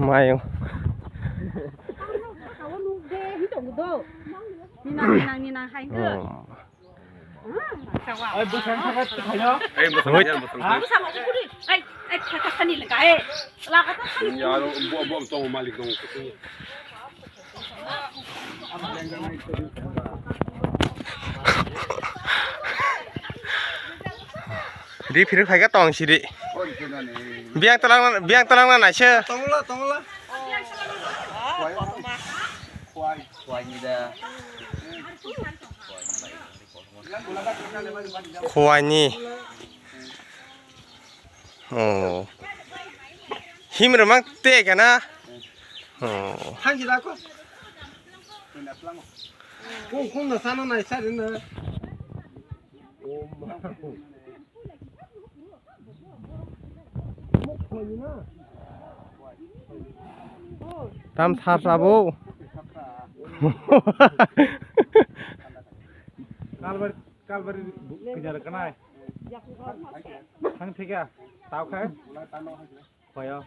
ไม่เอาเขาลูกเดที่ตรงกูนี่นางใครเกิดไอ้บุษบกใครเนาะไอ้บุษบกยังบุษบกบุษบกกูดิไอ้สนิทเลยกันลากกันสนิทยาเราบ่ต้องมาลิกงดีพิรึกไผก็ตองสิดิเบียงตารางนั่นน่ะเชื่อตรงละควายนี่เด้อควายนี่โอ้หิมระมังเตะกันนะโอ้หันจีได้ก็คงน่ะซานะไหนซะเด้อโอ้มาตามทาซาบูकालबारी किनारे कना है थांग ठीक है ताव खाए khoya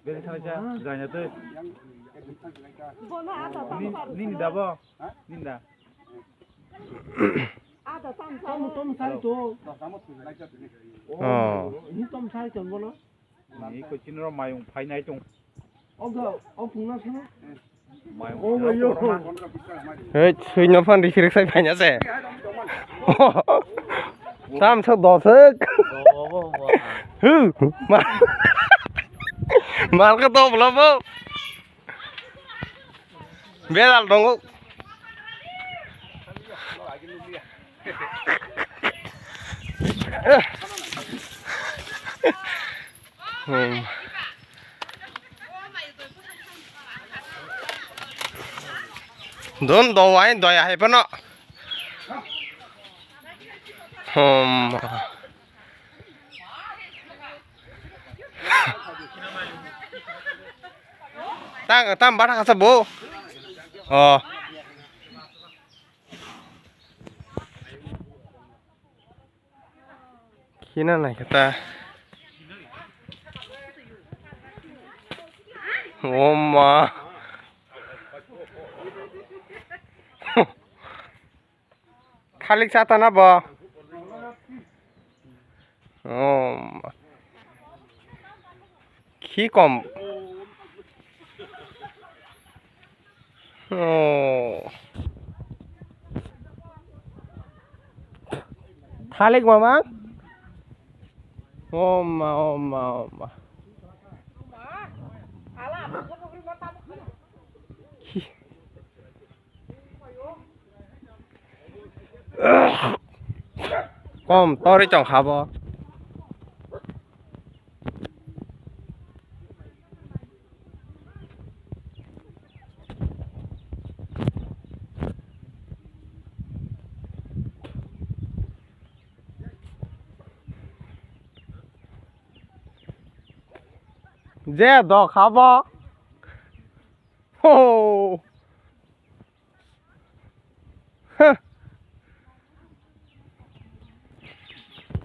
bên thằng cha dài nhà tôi nín đá bò nín đá tôm sai to ní tôm sai chồng bò nó ní có chín nó mày phải này chồng ông phùng nó xem mày ông mày vôเฮ้ยน้ำพันดีพิรึกใส่ไปเนี่ยแซ่ตามชอบดอซึกฮึมาก็ตบแล้วบ่เบลล์ดงโดนดอไว้ดอยให้ปะเนาะตั้งบ้านข้าศึกบ่อ๋อขี้นั่นไหนกันตาโอ้มาทาลิกซาตานะบ่โอ้ขี้กอมโอ้ทาลิกมามั้งโอ้มาก้มต่อได้จังครับบ่เจ๊ดอกครับบ่โอ้